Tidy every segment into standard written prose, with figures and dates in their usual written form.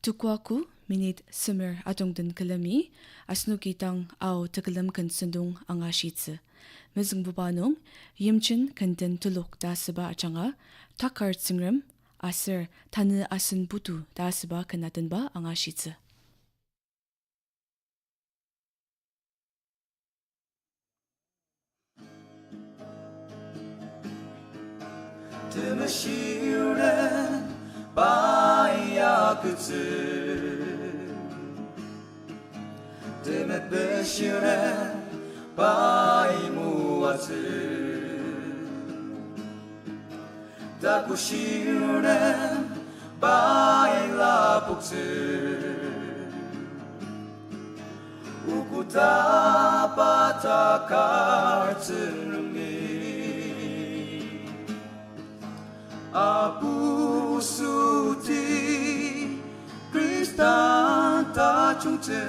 Tukwaku minit summer atongden kalami asnukitang au takalam kan sundung anga shitse. Mizung bubanong yimchen kenten telok dasaba achanga Takar Tsungrem aser Tanu asen Putu dasaba kanatan ba anga shitse. Temeshi Amongnu Temeshi Amongnu Takushirem baila pukse ukuta Takar Tsungrem apu suti Kristan ta chungte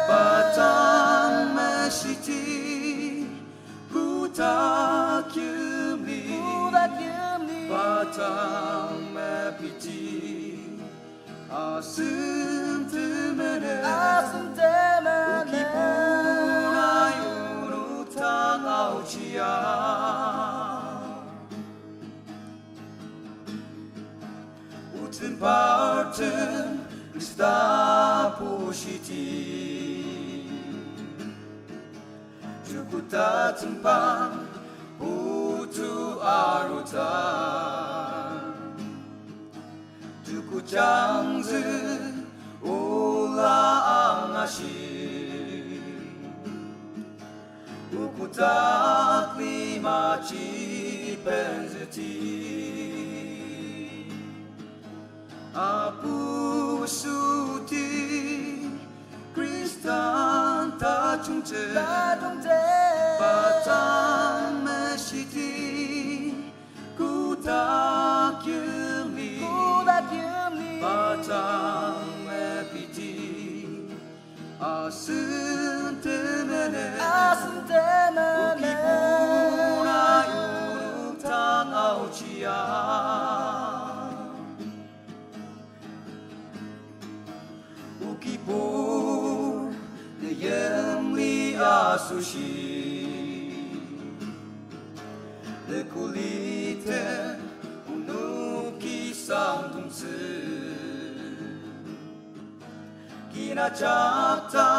batang mesiti kuta kyumi batang mepiti asen temene ukipuna yunu tang auchia uten parten Krista pushiti jukuta tempang Putu arutan Duku jangzi ula angashi Ukutak lima ci penzeti Apu suti Kristan ta chungte batang mesiti kuta kyumi batang mepiti asen temene ukipuna yuruk tang auchia ukipur neyemli asushi le kulite unuki sangtungse kina chapta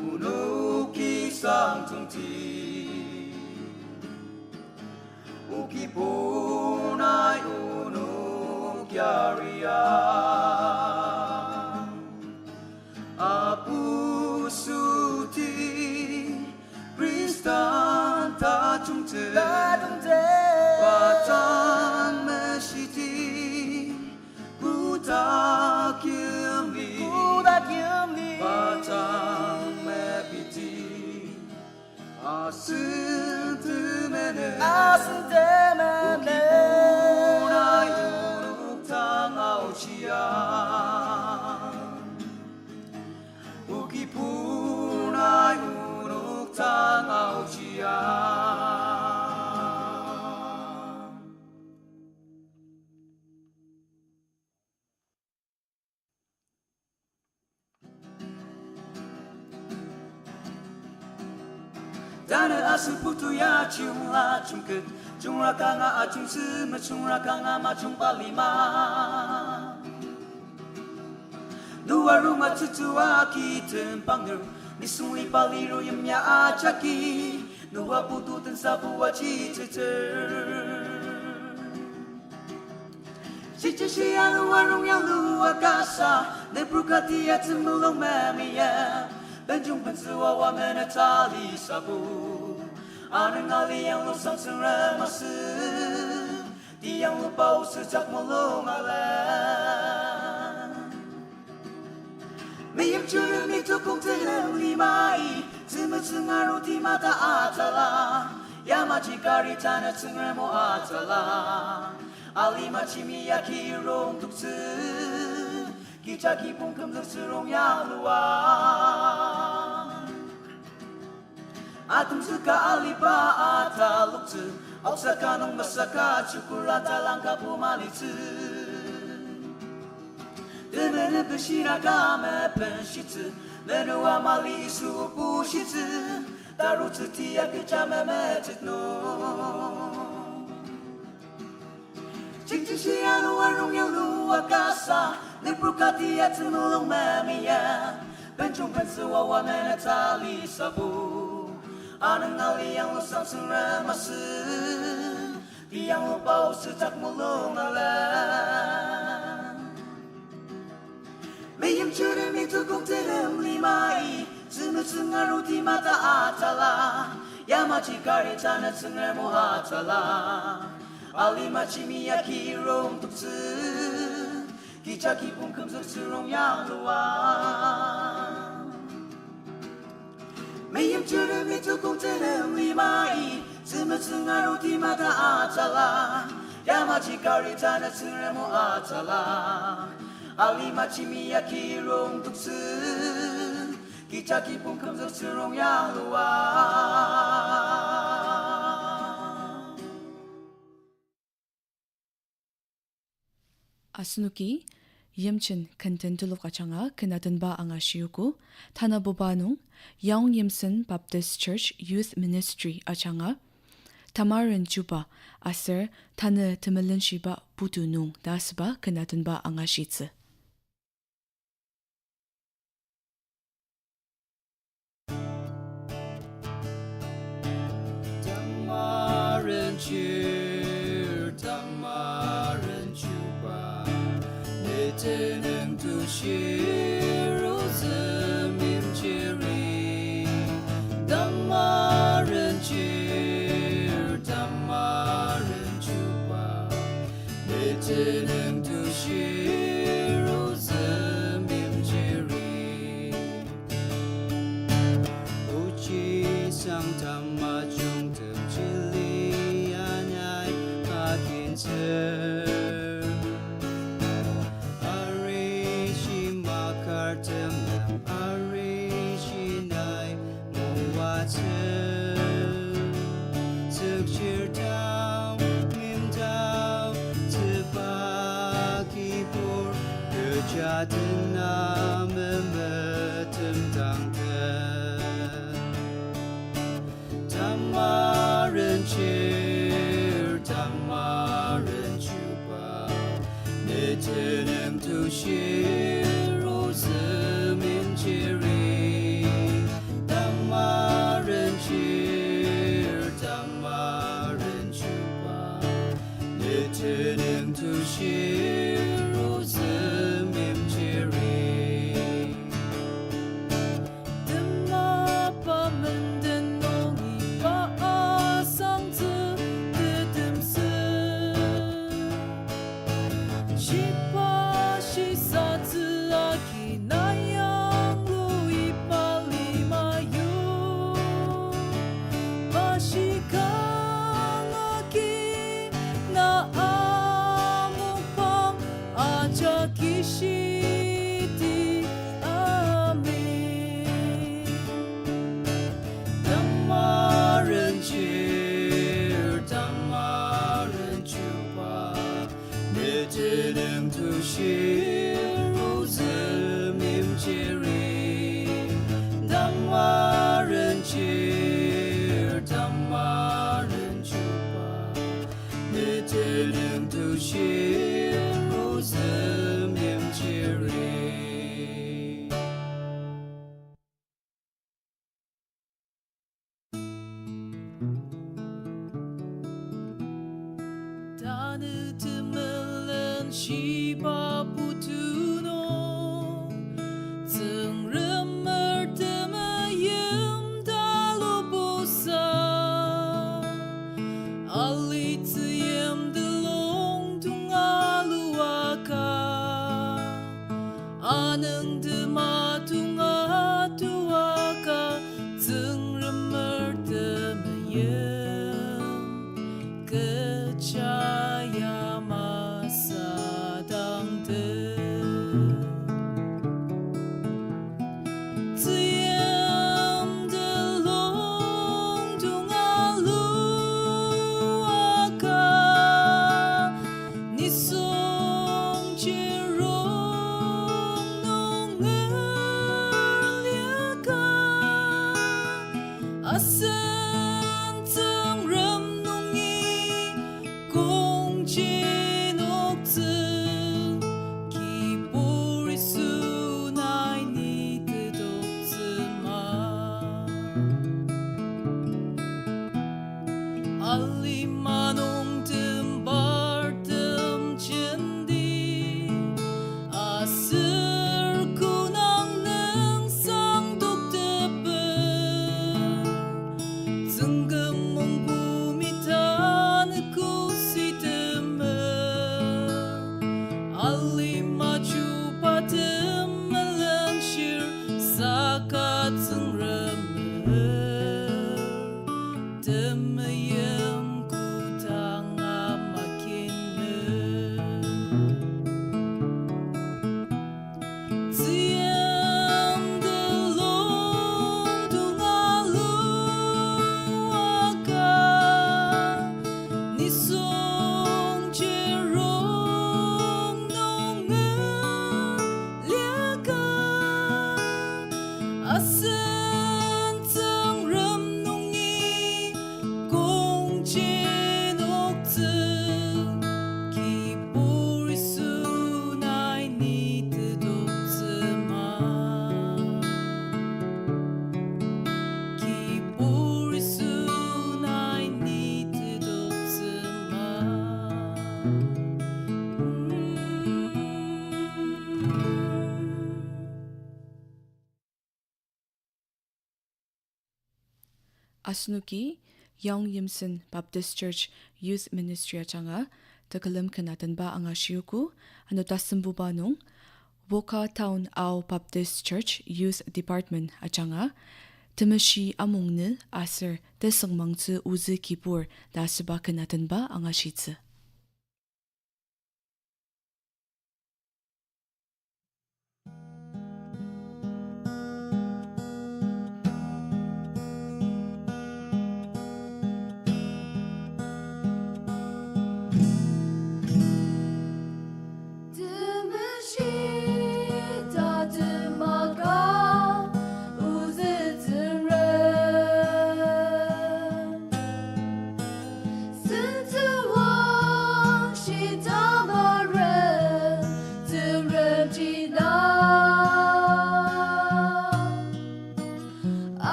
unuki sangtungti ukipunai unuk yaria apu suti Kristan ta chungte batang mesiti kuta kyumi batang mepiti asen temene ukipuna yuruk tang auchia ukipuna yuruk tang auchia Dana asen putu ya chung la chung ket chung ra kanga a chung se ma chung ra kanga ma chung palima Dua rumah tutua kita pangger ni sungli paliru yemnya ajaki Dua putu dan sabu waji teter Cici siang warung yang luar kasa Nebrukati ya temulung memia Benjung pensuwa wa menetali sabu Aneng ali yang lu sang sengrem masu Di yang lu bau sejak mulung alam Meyem curung itu kong telem limai Zima cengaru di mata atala Yama jikari tanah cengremo atala Alima cimiyaki rong tukse Kijaki pun kemlek serong yang luar Atum suka alipa atalukse Ausaka nung masaka cukurata langka pumalitse 那不是那个么本西子，那那我马里苏不西子，大如此地呀个咱们没知弄。静静西呀路啊荣耀路啊嘎萨，那不卡地呀怎么弄么咪呀？本中本是我们的查理萨布，阿能阿里yang路上生人马斯，地yang路包是扎木龙阿拉。没有觉得没做工在人里买，只能是俺肉体马达阿扎拉，亚马吉卡里查那生人莫阿扎拉，阿里马吉米亚基荣独自，吉查基本肯做是荣耀路啊。没有觉得没做工在人里买，只能是俺肉体马达阿扎拉，亚马吉卡里查那生人莫阿扎拉。阿里马吉米亚基荣独自，吉查基本肯做是荣耀路啊。Asnuki, Yimchen kenten telok achanga kenatan ba anga shiuku, Tana Bobanung, Yaongyimsen Baptist Church Youth Ministry achanga, Tamaren Chuba, Aser Tanu temelenshiba Putu nung dasba kenatan ba anga shitse. Tamaren Chuba, nung tu shiru zemim chiri. Tamaren Chuba, nung tu shiru zemim chiri. Uchi sang tamajung temchili anyai akinse. Arishi makar temlem arishi nai muwate. Sukshir down, mim down, tiba kibur, kejatin namemetem dangte. Tamaren Chuba, nitenem tu shiru zemin chiri. Tamaren Chuba, nitenem tu shiru zemin chiri. Ajaki shiti amin. Tamaren Chuba, nitenem tu shiru zemim chiri. Tamaren Chuba, nitenem tu shiru zemim chiri. Tanu temelenshiba Putu no, Tsungrem temayim dalobosa, Ali tsiyem delong tungaluaka, Aneng dema tuaka, Tsungrem temayim kecaya masa dangte. Tsiem delong tungaluaka, nisong chirong Asnuki Yaongyimsen Baptist Church Youth Ministry achanga takalam kanatan ba anga shiuku ano tasimbu ba nung Wokha Town Ao Baptist Church Youth Department achanga Temeshi Amongnu aser Tesungmangtsu uzi kibur dasiba kanatan ba anga shitsu.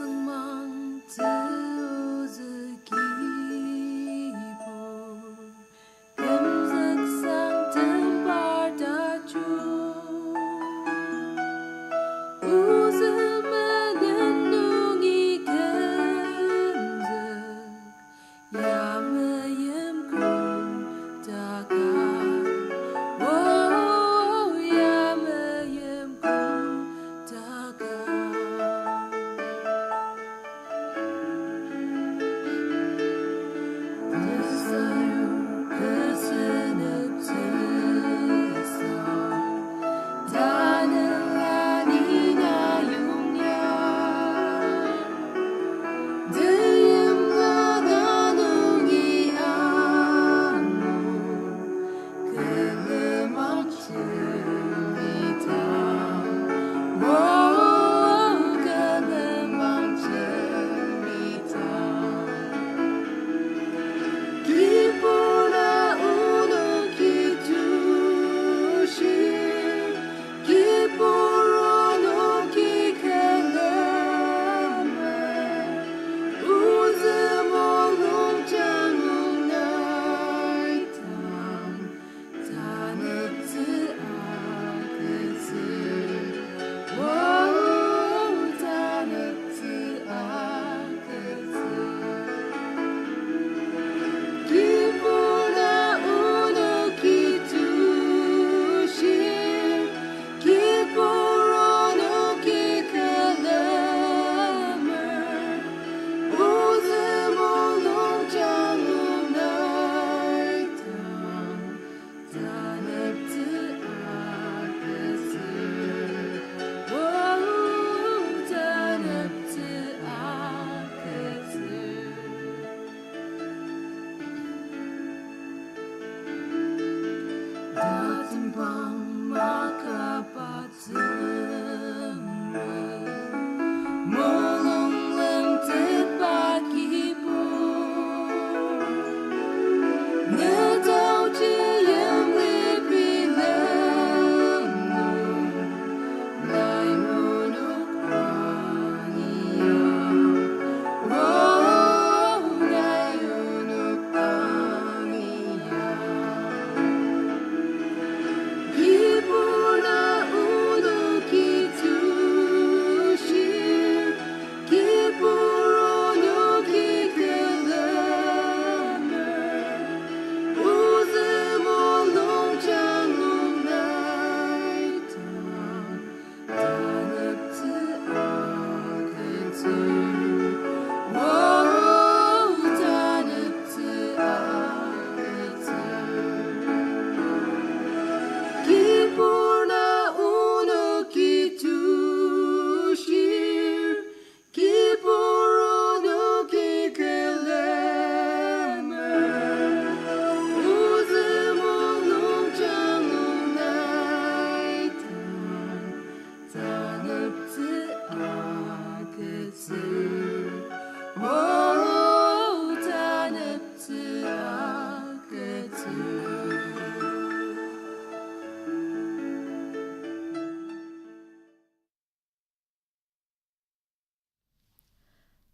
Tesungmangtsu kibur Gemzak sang tembar daju Uzulmanen nungi gemzak Yamayemku takar Oh yamayemku takar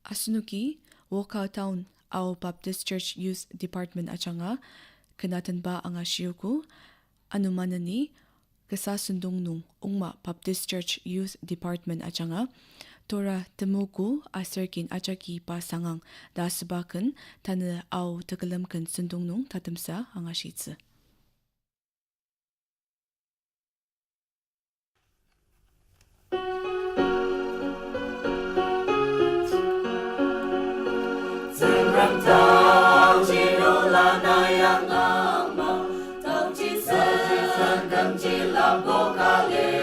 Asunuki, Wokha Town, au Baptist Church Youth Department achanga, kanatan ba ang asiyuku, anumanani, kasasundong nung Ungma Baptist Church Youth Department achanga, Dora Temogo aserkin ajaki Pa Sangang dasbakan Tanu au takalamkan sundong nung tatamsa ang ashitse. Tau jiru lana yang ama, tau jisen gam jilam bokale.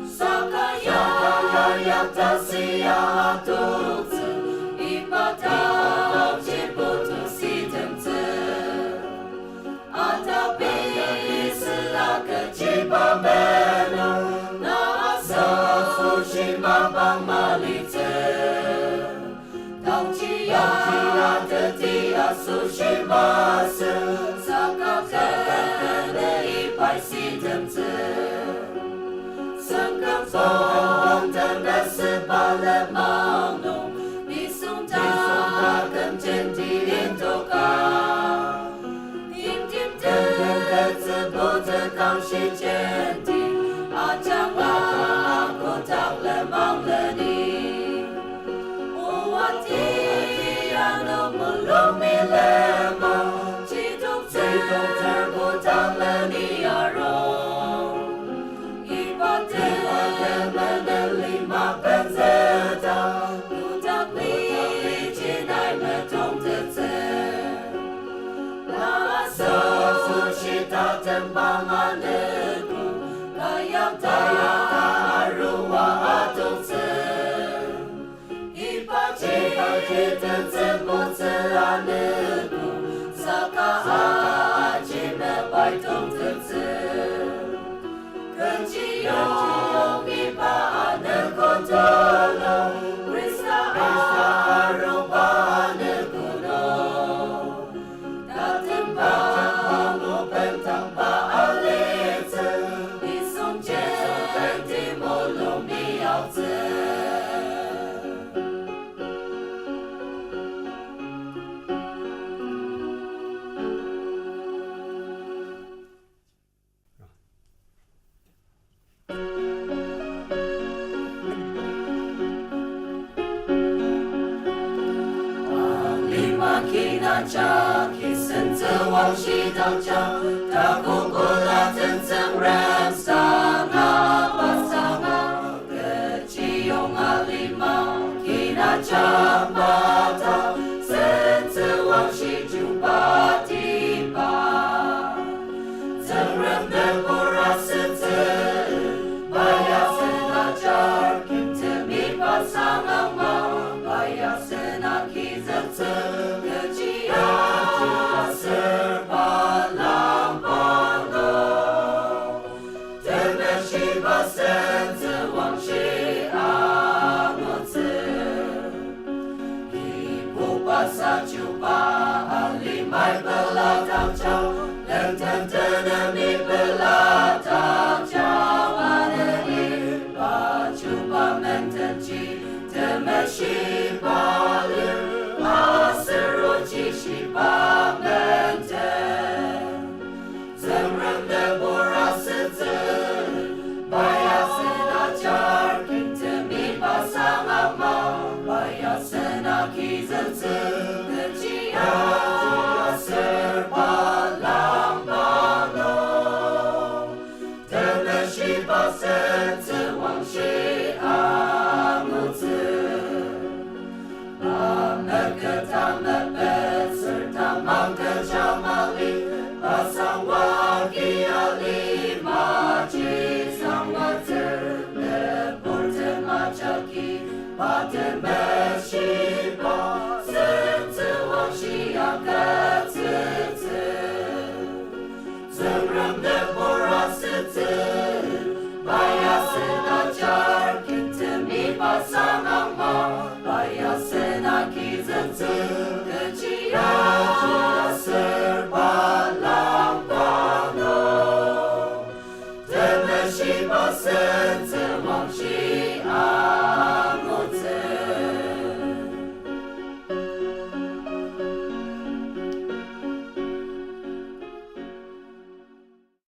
Sakaya yang tasia tukse, ipadau jiputu sitemte. Atapi selaka jibameno, nasa fushima bang malite. Dia tetia sushimase, sakakene ipai sitemte. Sangam song Temeshi Amongnu Bisung ta kem chen di in Takar Putu kang shi chen di ajaki ko tak le mang le ni o ati ano mulung mi le ma chi tok ter ko tak le ni aro iba te le li ma pen ze ta ko tak li chi nai me tong te tse ta tembang aneku kayak ruwa atungse ipachi tenzembutse aneku saka aji me baitong tengse kenciong ipa aneku tolo risa arupa aneku no ajaki senze wang shi dang jiang da gu gu la ten Tsungrem Pa Sangang ge ji yong a li ma kina cha ma ta senze wang shi ju ba di ba Tsungrem de bora senze ba ya sen ajaki temi Pa Sangang ma ba ya sen a ki zenze Chuba ali mai bela tang chao len ten ten mi bela tang chao ani pa chuba men ten chi temeshi bali asero chi shi ba men ten Tsungrem de bora sitze baya sena char kinte mi Pa Sangang ma baya sena ki zenze Pa Sangang ma, pa ya sen a ki zen tsu, ke chi ya